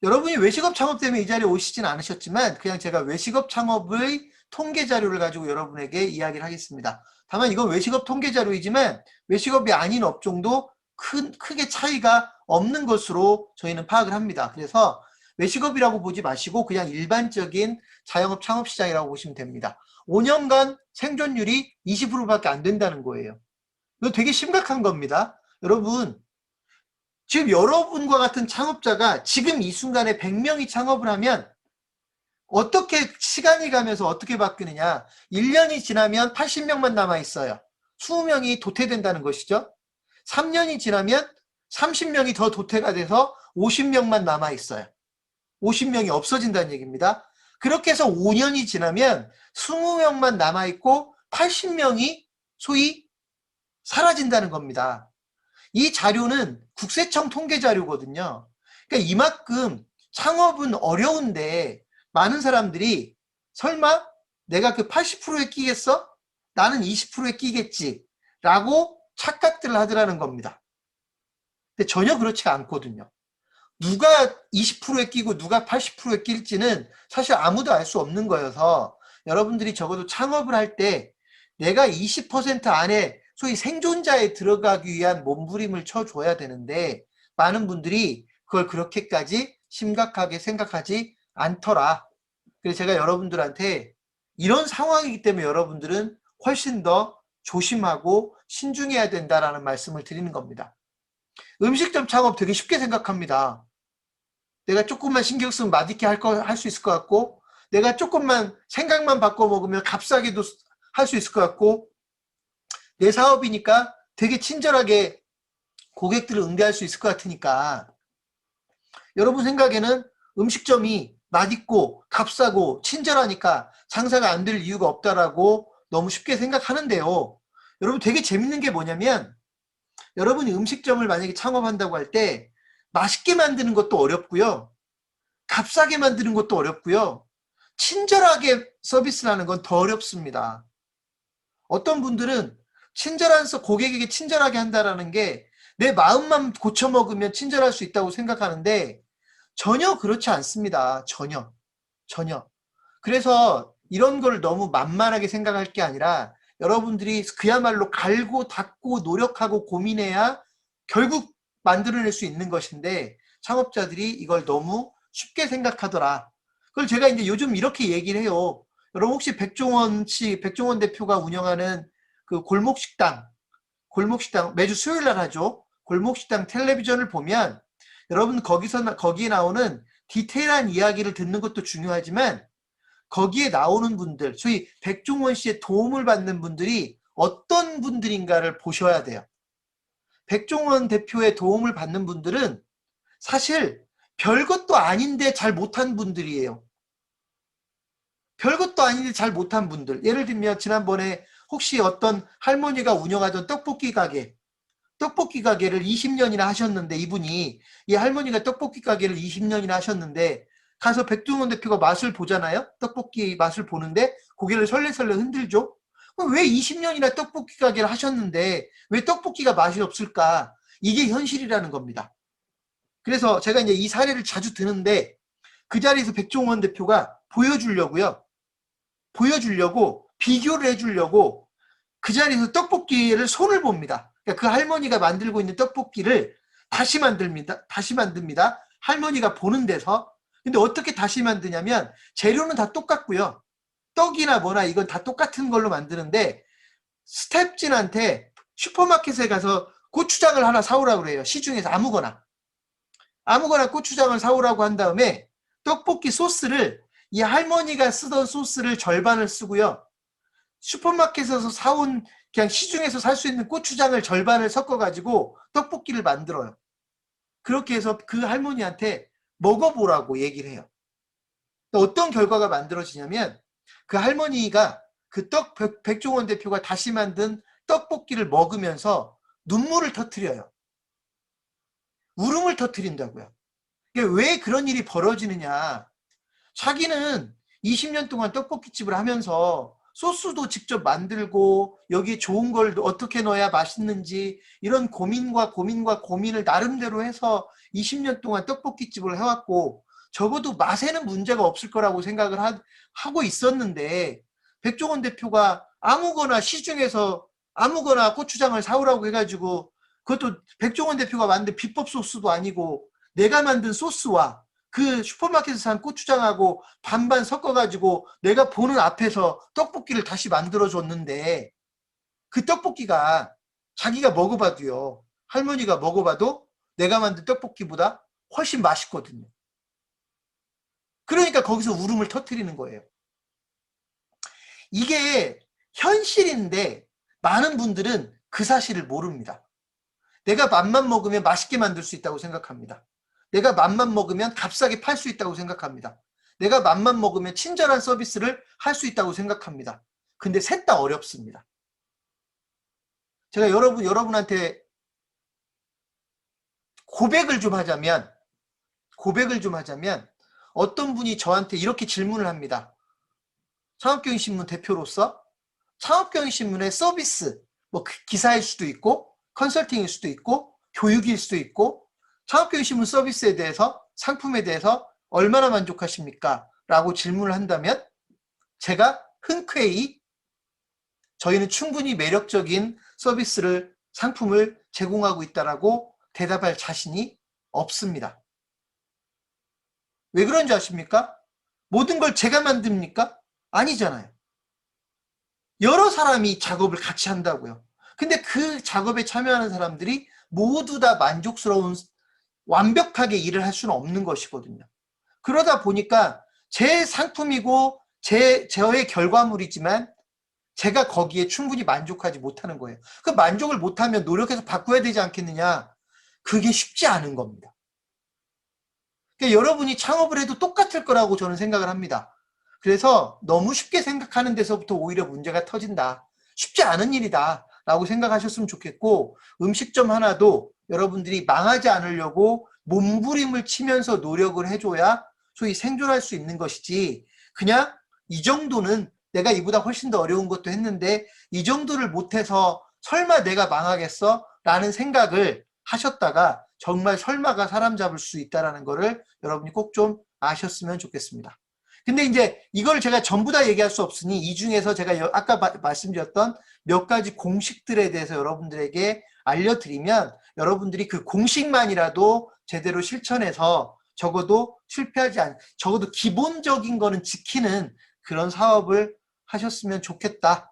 여러분이 외식업 창업 때문에 이 자리에 오시진 않으셨지만 그냥 제가 외식업 창업의 통계 자료를 가지고 여러분에게 이야기를 하겠습니다. 다만 이건 외식업 통계 자료이지만 외식업이 아닌 업종도 크게 차이가 없는 것으로 저희는 파악을 합니다. 그래서 외식업이라고 보지 마시고 그냥 일반적인 자영업 창업 시장이라고 보시면 됩니다. 5년간 생존율이 20%밖에 안 된다는 거예요. 이거 되게 심각한 겁니다. 여러분, 지금 여러분과 같은 창업자가 지금 이 순간에 100명이 창업을 하면 어떻게 시간이 가면서 어떻게 바뀌느냐. 1년이 지나면 80명만 남아있어요. 20명이 도태된다는 것이죠. 3년이 지나면 30명이 더 도태가 돼서 50명만 남아있어요. 50명이 없어진다는 얘기입니다. 그렇게 해서 5년이 지나면 20명만 남아있고 80명이 소위 사라진다는 겁니다. 이 자료는 국세청 통계 자료거든요. 그러니까 이만큼 창업은 어려운데 많은 사람들이 설마 내가 그 80%에 끼겠어? 나는 20%에 끼겠지 라고 착각들을 하더라는 겁니다. 근데 전혀 그렇지가 않거든요. 누가 20%에 끼고 누가 80%에 낄지는 사실 아무도 알 수 없는 거여서 여러분들이 적어도 창업을 할 때 내가 20% 안에 소위 생존자에 들어가기 위한 몸부림을 쳐줘야 되는데 많은 분들이 그걸 그렇게까지 심각하게 생각하지 않더라. 그래서 제가 여러분들한테 이런 상황이기 때문에 여러분들은 훨씬 더 조심하고 신중해야 된다라는 말씀을 드리는 겁니다. 음식점 창업 되게 쉽게 생각합니다. 내가 조금만 신경 쓰면 맛있게 할 수 있을 것 같고 내가 조금만 생각만 바꿔 먹으면 값싸게도 할 수 있을 것 같고 내 사업이니까 되게 친절하게 고객들을 응대할 수 있을 것 같으니까 여러분 생각에는 음식점이 맛있고 값싸고 친절하니까 장사가 안 될 이유가 없다라고 너무 쉽게 생각하는데요. 여러분 되게 재밌는 게 뭐냐면 여러분이 음식점을 만약에 창업한다고 할 때 맛있게 만드는 것도 어렵고요. 값싸게 만드는 것도 어렵고요. 친절하게 서비스를 하는 건 더 어렵습니다. 어떤 분들은 고객에게 친절하게 한다라는 게 내 마음만 고쳐 먹으면 친절할 수 있다고 생각하는데 전혀 그렇지 않습니다. 전혀. 그래서 이런 걸 너무 만만하게 생각할 게 아니라 여러분들이 그야말로 갈고 닦고 노력하고 고민해야 결국 만들어낼 수 있는 것인데 창업자들이 이걸 너무 쉽게 생각하더라. 그걸 제가 이제 요즘 이렇게 얘기를 해요. 여러분 혹시 백종원 대표가 운영하는 그 골목식당 매주 수요일 날 하죠. 골목식당 텔레비전을 보면 여러분 거기에 나오는 디테일한 이야기를 듣는 것도 중요하지만 거기에 나오는 분들, 소위 백종원 씨의 도움을 받는 분들이 어떤 분들인가를 보셔야 돼요. 백종원 대표의 도움을 받는 분들은 사실 별것도 아닌데 잘 못한 분들이에요. 별것도 아닌데 잘 못한 분들. 예를 들면 지난번에 혹시 어떤 할머니가 운영하던 떡볶이 가게를 20년이나 하셨는데 이분이 이 할머니가 떡볶이 가게를 20년이나 하셨는데 가서 백종원 대표가 맛을 보잖아요. 떡볶이 맛을 보는데 고개를 설레설레 흔들죠. 왜 20년이나 떡볶이 가게를 하셨는데 왜 떡볶이가 맛이 없을까? 이게 현실이라는 겁니다. 그래서 제가 이제 이 사례를 자주 드는데 그 자리에서 백종원 대표가 보여주려고 비교를 해주려고 그 자리에서 떡볶이를 손을 봅니다. 그러니까 그 할머니가 만들고 있는 떡볶이를 다시 만듭니다. 할머니가 보는 데서. 근데 어떻게 다시 만드냐면 재료는 다 똑같고요. 떡이나 뭐나 이건 다 똑같은 걸로 만드는데 스태프진한테 슈퍼마켓에 가서 고추장을 하나 사오라고 그래요. 시중에서 아무거나 고추장을 사오라고 한 다음에 떡볶이 소스를 이 할머니가 쓰던 소스를 절반을 쓰고요. 슈퍼마켓에서 사온 그냥 시중에서 살 수 있는 고추장을 절반을 섞어가지고 떡볶이를 만들어요. 그렇게 해서 그 할머니한테 먹어보라고 얘기를 해요. 어떤 결과가 만들어지냐면 그 할머니가 백종원 대표가 다시 만든 떡볶이를 먹으면서 눈물을 터뜨려요. 울음을 터뜨린다고요. 왜 그런 일이 벌어지느냐. 자기는 20년 동안 떡볶이집을 하면서 소스도 직접 만들고 여기에 좋은 걸 어떻게 넣어야 맛있는지 이런 고민을 나름대로 해서 20년 동안 떡볶이집을 해왔고 적어도 맛에는 문제가 없을 거라고 생각을 하고 있었는데 백종원 대표가 아무거나 시중에서 아무거나 고추장을 사오라고 해가지고 그것도 백종원 대표가 만든 비법 소스도 아니고 내가 만든 소스와 그 슈퍼마켓에서 산 고추장하고 반반 섞어가지고 내가 보는 앞에서 떡볶이를 다시 만들어줬는데 그 떡볶이가 자기가 먹어봐도요. 할머니가 먹어봐도 내가 만든 떡볶이보다 훨씬 맛있거든요. 그러니까 거기서 울음을 터뜨리는 거예요. 이게 현실인데 많은 분들은 그 사실을 모릅니다. 내가 맘만 먹으면 맛있게 만들 수 있다고 생각합니다. 내가 맘만 먹으면 값싸게 팔 수 있다고 생각합니다. 내가 맘만 먹으면 친절한 서비스를 할 수 있다고 생각합니다. 근데 셋 다 어렵습니다. 제가 여러분한테 고백을 좀 하자면 어떤 분이 저한테 이렇게 질문을 합니다. 창업경영신문 대표로서 창업경영신문의 서비스, 뭐 기사일 수도 있고 컨설팅일 수도 있고 교육일 수도 있고 창업경영신문 서비스에 대해서 상품에 대해서 얼마나 만족하십니까? 라고 질문을 한다면 제가 흔쾌히 저희는 충분히 매력적인 서비스를 상품을 제공하고 있다라고 대답할 자신이 없습니다. 왜 그런지 아십니까? 모든 걸 제가 만듭니까? 아니잖아요. 여러 사람이 작업을 같이 한다고요. 근데 그 작업에 참여하는 사람들이 모두 다 만족스러운 완벽하게 일을 할 수는 없는 것이거든요. 그러다 보니까 제 상품이고 저의 결과물이지만 제가 거기에 충분히 만족하지 못하는 거예요. 그 만족을 못하면 노력해서 바꿔야 되지 않겠느냐? 그게 쉽지 않은 겁니다. 그러니까 여러분이 창업을 해도 똑같을 거라고 저는 생각을 합니다. 그래서 너무 쉽게 생각하는 데서부터 오히려 문제가 터진다. 쉽지 않은 일이다 라고 생각하셨으면 좋겠고 음식점 하나도 여러분들이 망하지 않으려고 몸부림을 치면서 노력을 해줘야 소위 생존할 수 있는 것이지 그냥 이 정도는 내가 이보다 훨씬 더 어려운 것도 했는데 이 정도를 못해서 설마 내가 망하겠어? 라는 생각을 하셨다가 정말 설마가 사람 잡을 수 있다는 거를 여러분이 꼭 좀 아셨으면 좋겠습니다. 근데 이제 이걸 제가 전부 다 얘기할 수 없으니 이 중에서 제가 아까 말씀드렸던 몇 가지 공식들에 대해서 여러분들에게 알려드리면 여러분들이 그 공식만이라도 제대로 실천해서 적어도 적어도 기본적인 거는 지키는 그런 사업을 하셨으면 좋겠다